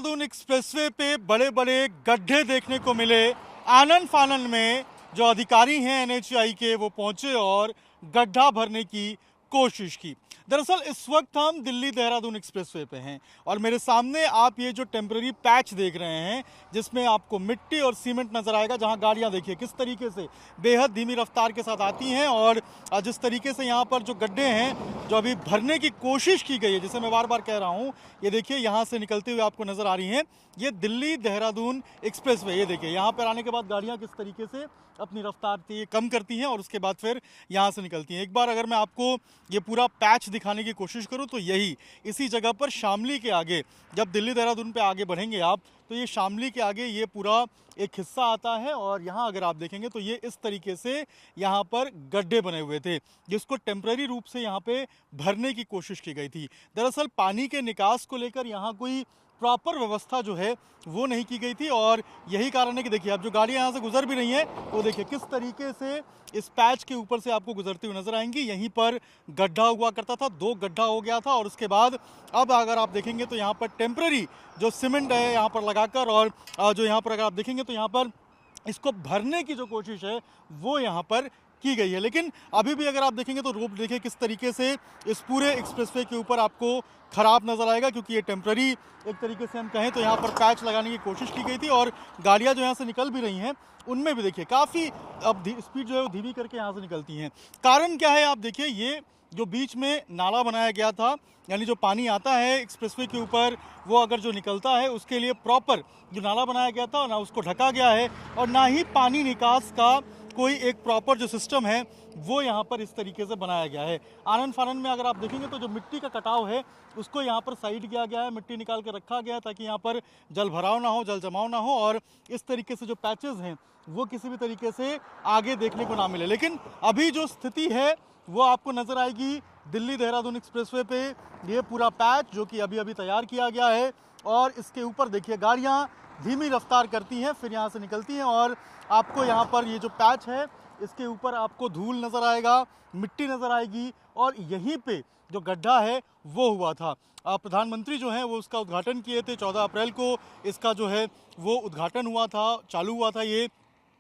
Dehradun expressway पे बड़े बड़े गड्ढे देखने को मिले। आनन फानन में जो अधिकारी हैं एनएचएआई के वो पहुंचे और गड्ढा भरने की कोशिश की। दरअसल इस वक्त हम दिल्ली देहरादून एक्सप्रेसवे पे हैं और मेरे सामने आप ये जो टेम्पररी पैच देख रहे हैं जिसमें आपको मिट्टी और सीमेंट नजर आएगा, जहां गाड़ियां देखिए किस तरीके से बेहद धीमी रफ्तार के साथ आती हैं और जिस तरीके से यहाँ पर जो गड्ढे हैं जो अभी भरने की कोशिश की गई है, जिसे मैं बार बार कह रहा हूँ, ये देखिए यहाँ से निकलते हुए आपको नजर आ रही हैं। ये दिल्ली देहरादून एक्सप्रेसवे, ये देखिए यहाँ पर आने के बाद गाड़ियाँ किस तरीके से अपनी रफ्तार कम करती हैं और उसके बाद फिर यहाँ से निकलती हैं। एक बार अगर मैं आपको ये पूरा पैच दिखाने की कोशिश करूँ तो यही इसी जगह पर शामली के आगे, जब दिल्ली देहरादून पे आगे बढ़ेंगे आप तो ये शामली के आगे ये पूरा एक हिस्सा आता है और यहाँ अगर आप देखेंगे तो ये इस तरीके से यहाँ पर गड्ढे बने हुए थे जिसको टेम्पररी रूप से यहाँ पे भरने की कोशिश की गई थी। दरअसल पानी के निकास को लेकर यहाँ कोई प्रॉपर व्यवस्था जो है वो नहीं की गई थी और यही कारण है कि देखिए अब जो गाड़ियाँ यहाँ से गुजर भी रही हैं वो देखिए किस तरीके से इस पैच के ऊपर से आपको गुजरती हुई नजर आएंगी। यहीं पर गड्ढा हुआ करता था, 2 गड्ढा हो गया था और उसके बाद अब अगर आप देखेंगे तो यहाँ पर टेम्पररी जो सीमेंट है यहाँ पर लगाकर और जो यहाँ पर अगर आप देखेंगे तो यहाँ पर इसको भरने की जो कोशिश है वो यहाँ पर की गई है। लेकिन अभी भी अगर आप देखेंगे तो रोड देखिए किस तरीके से इस पूरे एक्सप्रेसवे के ऊपर आपको खराब नजर आएगा, क्योंकि ये टेम्पररी एक तरीके से हम कहें तो यहाँ पर पैच लगाने की कोशिश की गई थी और गाड़ियाँ जो यहाँ से निकल भी रही हैं उनमें भी देखिए काफ़ी अब स्पीड जो है वो धीमी करके यहाँ से निकलती हैं। कारण क्या है, आप देखिए ये जो बीच में नाला बनाया गया था, यानी जो पानी आता है एक्सप्रेसवे के ऊपर वो अगर जो निकलता है उसके लिए प्रॉपर जो नाला बनाया गया था ना उसको ढका गया है और ना ही पानी निकास का कोई एक प्रॉपर जो सिस्टम है वो यहाँ पर इस तरीके से बनाया गया है। आनन फानन में अगर आप देखेंगे तो जो मिट्टी का कटाव है उसको यहाँ पर साइड किया गया है, मिट्टी निकाल के रखा गया है ताकि यहाँ पर जल भराव ना हो, जल जमाव ना हो और इस तरीके से जो पैचेस हैं वो किसी भी तरीके से आगे देखने को ना मिले। लेकिन अभी जो स्थिति है वो आपको नजर आएगी दिल्ली देहरादून एक्सप्रेसवे पे, ये पूरा पैच जो कि अभी अभी तैयार किया गया है और इसके ऊपर देखिए गाड़ियाँ धीमी रफ्तार करती हैं फिर यहाँ से निकलती हैं और आपको यहाँ पर ये जो पैच है इसके ऊपर आपको धूल नज़र आएगा, मिट्टी नज़र आएगी और यहीं पे जो गड्ढा है वो हुआ था। प्रधानमंत्री जो हैं वो उसका उद्घाटन किए थे 14 अप्रैल को, इसका जो है वो उद्घाटन हुआ था, चालू हुआ था। ये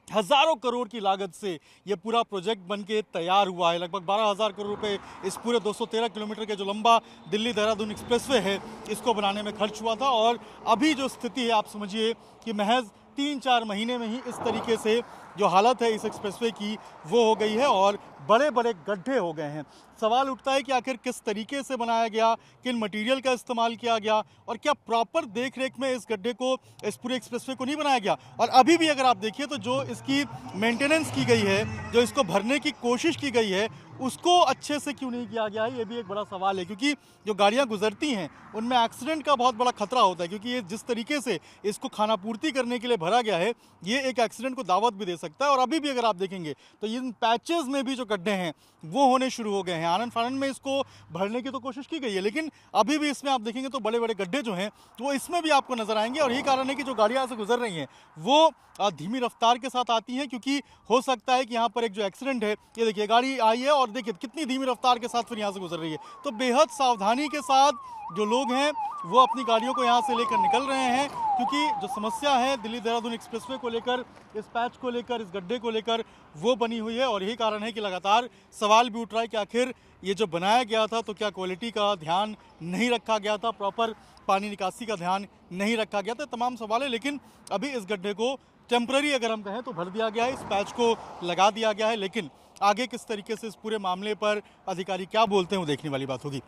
हज़ारों करोड़ की लागत से ये पूरा प्रोजेक्ट बनके तैयार हुआ है। लगभग 12,000 करोड़ रुपए इस पूरे 213 किलोमीटर के जो लंबा दिल्ली देहरादून एक्सप्रेसवे है इसको बनाने में खर्च हुआ था और अभी जो स्थिति है आप समझिए कि महज 3-4 महीने में ही इस तरीके से जो हालत है इस एक्सप्रेसवे की वो हो गई है और बड़े बड़े गड्ढे हो गए हैं। सवाल उठता है कि आखिर किस तरीके से बनाया गया, किन मटेरियल का इस्तेमाल किया गया और क्या प्रॉपर देख रेख में इस गड्ढे को, इस पूरे एक्सप्रेसवे को नहीं बनाया गया। और अभी भी अगर आप देखिए तो जो इसकी मेंटेनेंस की गई है, जो इसको भरने की कोशिश की गई है, उसको अच्छे से क्यों नहीं किया गया है, ये भी एक बड़ा सवाल है। क्योंकि जो गाड़ियाँ गुजरती हैं उनमें एक्सीडेंट का बहुत बड़ा खतरा होता है, क्योंकि ये जिस तरीके से इसको खानापूर्ति करने के लिए भरा गया है ये एक एक्सीडेंट को दावत भी दे सकता है। और अभी भी अगर आप देखेंगे तो इन पैचेस में भी जो गड्ढे हैं वो होने शुरू हो गए हैं। आनन फानन में इसको भरने की तो कोशिश की गई है लेकिन अभी भी इसमें आप देखेंगे तो बड़े बड़े गड्ढे जो हैं वो इसमें भी आपको नजर आएंगे और यही कारण है कि जो गाड़ियाँ से गुजर रही हैं वो धीमी रफ्तार के साथ आती हैं, क्योंकि हो सकता है कि यहाँ पर एक जो एक्सीडेंट है, ये देखिए गाड़ी आई है और देखिए कितनी धीमी रफ्तार के साथ फिर यहाँ से गुजर रही है। तो बेहद सावधानी के साथ जो लोग हैं वो अपनी गाड़ियों को यहाँ से लेकर निकल रहे हैं, क्योंकि जो समस्या है दिल्ली देहरादून एक्सप्रेसवे को लेकर, इस पैच को लेकर, इस गड्ढे को लेकर वो बनी हुई है और यही कारण है कि लगातार सवाल भी उठ रहा है कि आखिर ये जो बनाया गया था तो क्या क्वालिटी का ध्यान नहीं रखा गया था, प्रॉपर पानी निकासी का ध्यान नहीं रखा गया था, तमाम सवाल है। लेकिन अभी इस गड्ढे को टेम्पररी अगर हम कहें तो भर दिया गया है, इस पैच को लगा दिया गया है, लेकिन आगे किस तरीके से इस पूरे मामले पर अधिकारी क्या बोलते हैं वो देखने वाली बात होगी।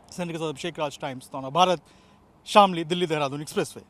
सैनिक के साथ अभिषेक राज, टाइम्स, भारत, शामली, दिल्ली देहरादून एक्सप्रेसवे।